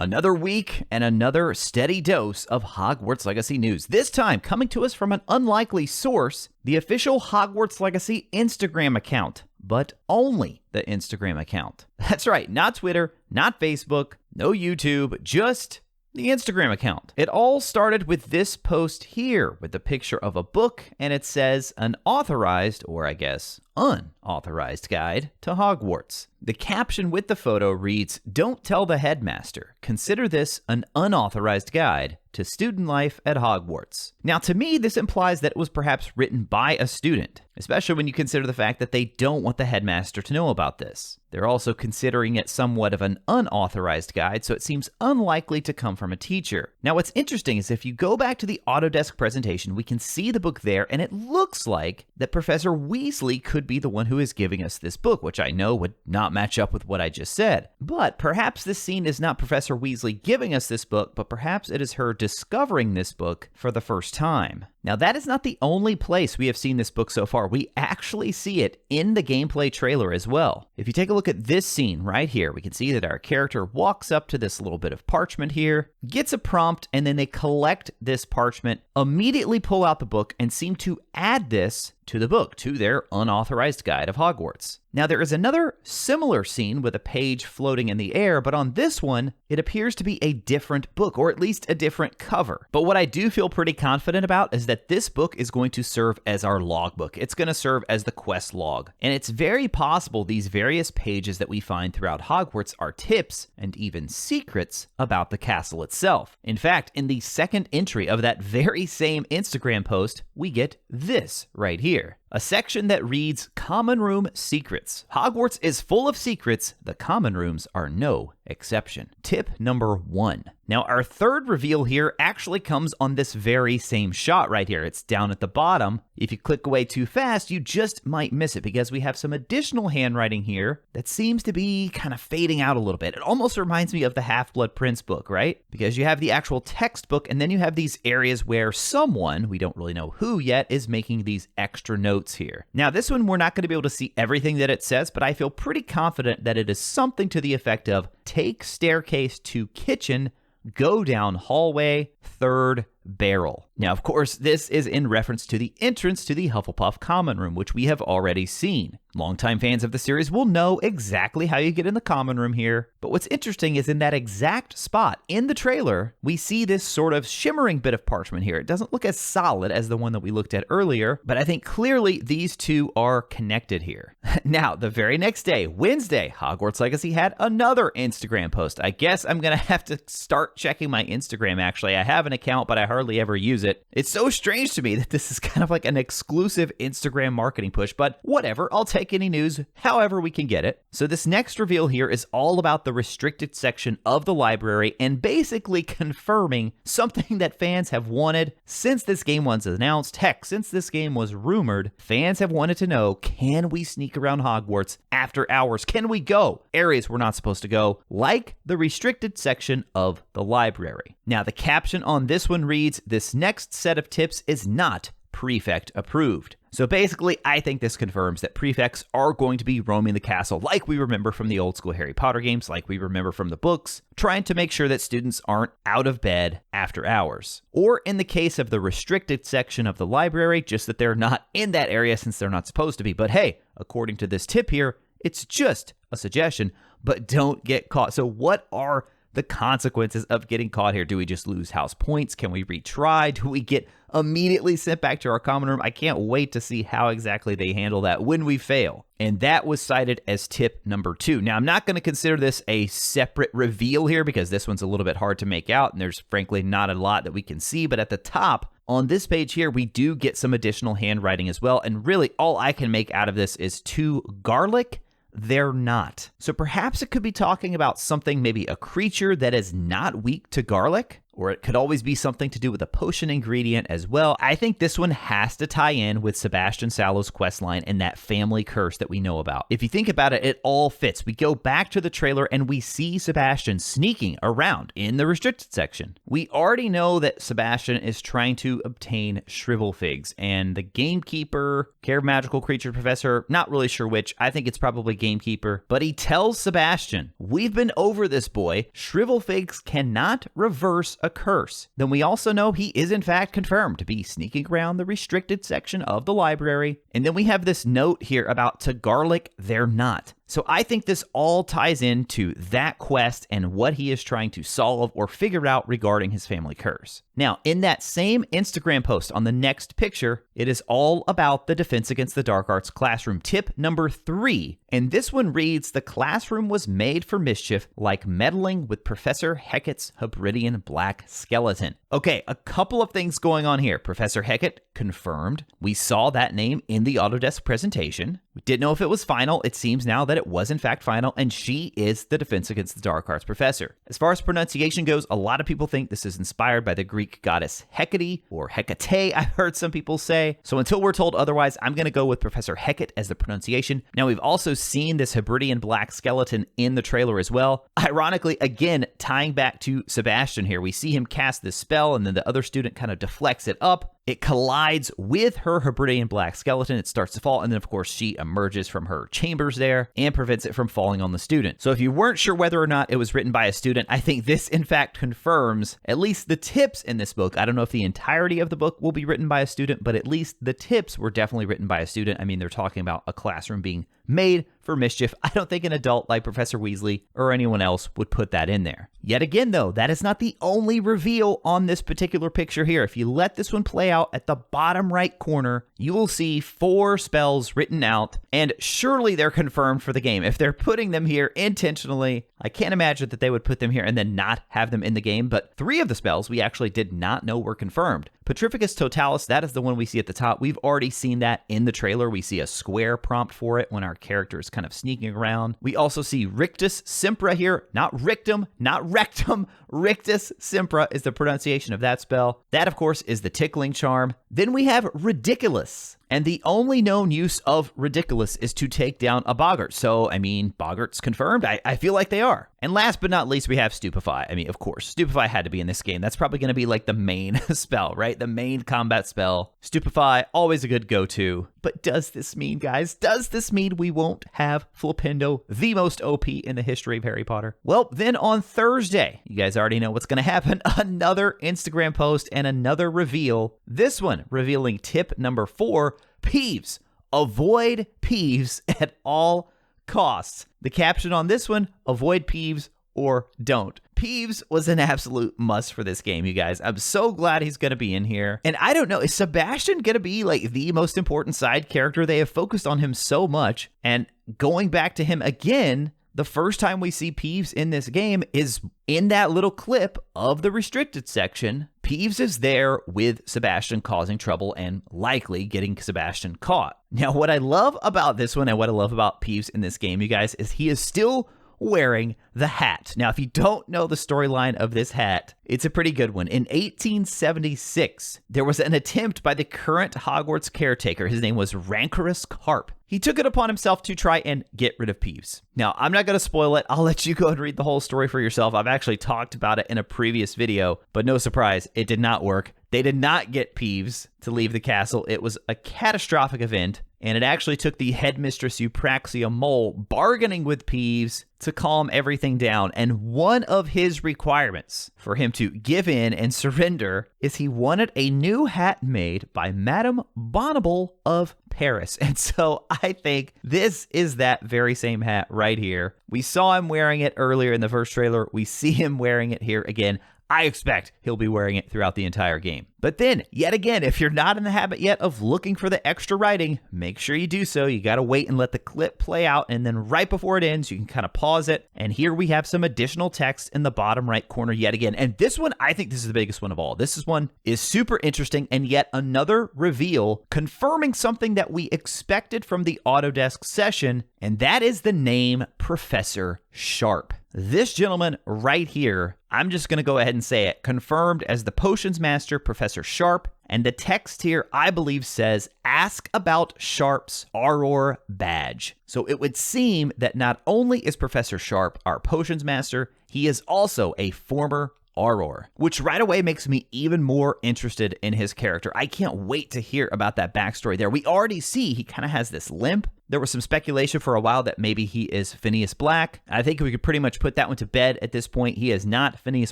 Another week and another steady dose of Hogwarts Legacy news. This time coming to us from an unlikely source, the official Hogwarts Legacy Instagram account. But only the Instagram account. That's right, not Twitter, not Facebook, no YouTube, just the Instagram account. It all started with this post here with a picture of a book, and it says an authorized, or I guess unauthorized guide to Hogwarts. The caption with the photo reads, "Don't tell the headmaster. Consider this an unauthorized guide to student life at Hogwarts." Now, to me, this implies that it was perhaps written by a student, especially when you consider the fact that they don't want the headmaster to know about this. They're also considering it somewhat of an unauthorized guide, so it seems unlikely to come from a teacher. Now, what's interesting is if you go back to the Autodesk presentation, we can see the book there, and it looks like that Professor Weasley could be the one who is giving us this book, which I know would not match up with what I just said. But perhaps this scene is not Professor Weasley giving us this book, but perhaps it is her discovering this book for the first time. Now, that is not the only place we have seen this book so far. We actually see it in the gameplay trailer as well. If you take a look at this scene right here, we can see that our character walks up to this little bit of parchment here, gets a prompt, and then they collect this parchment, immediately pull out the book, and seem to add this to the book, to their unauthorized guide of Hogwarts. Now, there is another similar scene with a page floating in the air, but on this one, it appears to be a different book, or at least a different cover. But what I do feel pretty confident about is that this book is going to serve as our logbook. It's going to serve as the quest log. And it's very possible these various pages that we find throughout Hogwarts are tips and even secrets about the castle itself. In fact, in the second entry of that very same Instagram post, we get this right here. A section that reads, "Common Room Secrets. Hogwarts is full of secrets. The common rooms are no exception." Tip number 1. Now, our third reveal here actually comes on this very same shot right here. It's down at the bottom. If you click away too fast, you just might miss it because we have some additional handwriting here that seems to be kind of fading out a little bit. It almost reminds me of the Half-Blood Prince book, right? Because you have the actual textbook and then you have these areas where someone, we don't really know who yet, is making these extra notes here. Now, this one, we're not going to be able to see everything that it says, but I feel pretty confident that it is something to the effect of, "Take staircase to kitchen, go down hallway, third barrel." Now, of course, this is in reference to the entrance to the Hufflepuff common room, which we have already seen. Longtime fans of the series will know exactly how you get in the common room here. But what's interesting is in that exact spot in the trailer, we see this sort of shimmering bit of parchment here. It doesn't look as solid as the one that we looked at earlier, but I think clearly these two are connected here. Now, the very next day, Wednesday, Hogwarts Legacy had another Instagram post. I guess I'm going to have to start checking my Instagram, actually. I have an account, but I hardly ever use it. It's so strange to me that this is kind of like an exclusive Instagram marketing push, but whatever, I'll take any news however we can get it. So this next reveal here is all about the restricted section of the library and basically confirming something that fans have wanted since this game was announced. Heck, since this game was rumored, fans have wanted to know, can we sneak around Hogwarts after hours? Can we go areas we're not supposed to go, like the restricted section of the library? Now, the caption on this one reads, "This next set of tips is not prefect approved." So basically, I think this confirms that prefects are going to be roaming the castle like we remember from the old school Harry Potter games, like we remember from the books, trying to make sure that students aren't out of bed after hours. Or in the case of the restricted section of the library, just that they're not in that area since they're not supposed to be. But hey, according to this tip here, it's just a suggestion, but don't get caught. So what are the consequences of getting caught here? Do we just lose house points? Can we retry? Do we get immediately sent back to our common room? I can't wait to see how exactly they handle that when we fail. And that was cited as tip number 2. Now, I'm not going to consider this a separate reveal here because this one's a little bit hard to make out and there's frankly not a lot that we can see. But at the top on this page here, we do get some additional handwriting as well. And really all I can make out of this is to garlic. They're not. So perhaps it could be talking about something, maybe a creature that is not weak to garlic, or it could always be something to do with a potion ingredient as well. I think this one has to tie in with Sebastian Sallow's questline and that family curse that we know about. If you think about it, it all fits. We go back to the trailer and we see Sebastian sneaking around in the restricted section. We already know that Sebastian is trying to obtain shrivel figs, and the gamekeeper, care of magical creature professor, not really sure which, I think it's probably gamekeeper, but he tells Sebastian, we've been over this, boy. Shrivel figs cannot reverse a curse. Then we also know he is in fact confirmed to be sneaking around the restricted section of the library. And then we have this note here about to garlic, they're not. So I think this all ties into that quest and what he is trying to solve or figure out regarding his family curse. Now, in that same Instagram post on the next picture, it is all about the Defense Against the Dark Arts classroom tip number 3. And this one reads, the classroom was made for mischief, like meddling with Professor Hecat's Hebridean black skeleton. Okay, a couple of things going on here. Professor Hecat confirmed. We saw that name in the Autodesk presentation. We didn't know if it was final. It seems now that it was in fact final, and she is the Defense Against the Dark Arts professor. As far as pronunciation goes, a lot of people think this is inspired by the Greek goddess Hecate, or Hecate, I've heard some people say. So until we're told otherwise, I'm going to go with Professor Hecat as the pronunciation. Now, we've also seen this Hebridean black skeleton in the trailer as well. Ironically, again, tying back to Sebastian here, we see him cast this spell, and then the other student kind of deflects it up. It collides with her Hebridean black skeleton. It starts to fall, and then, of course, she emerges from her chambers there and prevents it from falling on the student. So if you weren't sure whether or not it was written by a student, I think this, in fact, confirms at least the tips in this book. I don't know if the entirety of the book will be written by a student, but at least the tips were definitely written by a student. I mean, they're talking about a classroom being made for mischief. I don't think an adult like Professor Weasley or anyone else would put that in there. Yet again, though, that is not the only reveal on this particular picture here. If you let this one play out, at the bottom right corner, you will see 4 spells written out, and surely they're confirmed for the game. If they're putting them here intentionally, I can't imagine that they would put them here and then not have them in the game, but 3 of the spells we actually did not know were confirmed. Petrificus Totalis, that is the one we see at the top. We've already seen that in the trailer. We see a square prompt for it when our character is kind of sneaking around. We also see Rictus Simpra here, not Rictum, not Rectum. Rictus Simpra is the pronunciation of that spell. That, of course, is the tickling charm. Then we have Ridiculous. And the only known use of Ridiculous is to take down a boggart. So, I mean, boggarts confirmed? I feel like they are. And last but not least, we have Stupefy. I mean, of course, Stupefy had to be in this game. That's probably going to be like the main spell, right? The main combat spell. Stupefy, always a good go-to. But does this mean, guys, does this mean we won't have Flipendo, the most OP in the history of Harry Potter? Well, then on Thursday, you guys already know what's going to happen. Another Instagram post and another reveal. This one revealing tip number 4, Peeves. Avoid Peeves at all costs. The caption on this one, avoid Peeves or don't. Peeves was an absolute must for this game, you guys. I'm so glad he's going to be in here. And I don't know, is Sebastian going to be like the most important side character? They have focused on him so much. And going back to him again, the first time we see Peeves in this game is in that little clip of the restricted section. Peeves is there with Sebastian causing trouble and likely getting Sebastian caught. Now, what I love about this one and what I love about Peeves in this game, you guys, is he is still wearing the hat. Now, if you don't know the storyline of this hat, it's a pretty good one. In 1876, there was an attempt by the current Hogwarts caretaker. His name was Rancorous Carp. He took it upon himself to try and get rid of Peeves. Now, I'm not going to spoil it. I'll let you go and read the whole story for yourself. I've actually talked about it in a previous video, but no surprise, it did not work. They did not get Peeves to leave the castle. It was a catastrophic event, and it actually took the headmistress Eupraxia Mole bargaining with Peeves to calm everything down. And one of his requirements for him to give in and surrender is he wanted a new hat made by Madame Bonnable of Paris. And so I think this is that very same hat right here. We saw him wearing it earlier in the first trailer. We see him wearing it here again. I expect he'll be wearing it throughout the entire game. But then, yet again, if you're not in the habit yet of looking for the extra writing, make sure you do so. You got to wait and let the clip play out, and then right before it ends, you can kind of pause it. And here we have some additional text in the bottom right corner yet again. And this one, I think this is the biggest one of all. This one is super interesting, and yet another reveal confirming something that we expected from the Autodesk session, and that is the name Professor Sharp. This gentleman right here, I'm just going to go ahead and say it, confirmed as the Potions Master, Professor Sharp. And the text here, I believe, says, ask about Sharp's Auror badge. So it would seem that not only is Professor Sharp our Potions Master, he is also a former Auror, which right away makes me even more interested in his character. I can't wait to hear about that backstory there. We already see he kind of has this limp. There was some speculation for a while that maybe he is Phineas Black. I think we could pretty much put that one to bed at this point. He is not Phineas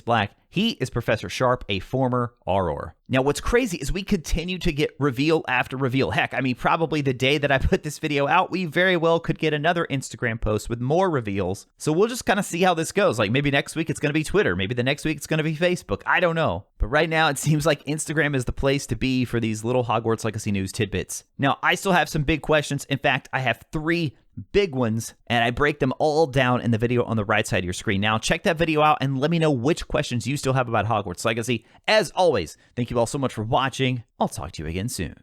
Black. He is Professor Sharp, a former Auror. Now, what's crazy is we continue to get reveal after reveal. Heck, I mean, probably the day that I put this video out, we very well could get another Instagram post with more reveals. So we'll just kind of see how this goes. Like maybe next week it's going to be Twitter. Maybe the next week it's going to be Facebook. I don't know. But right now it seems like Instagram is the place to be for these little Hogwarts Legacy news tidbits. Now, I still have some big questions. In fact, I have 3 big ones, and I break them all down in the video on the right side of your screen. Now, check that video out and let me know which questions you still have about Hogwarts Legacy. As always, thank you all so much for watching. I'll talk to you again soon.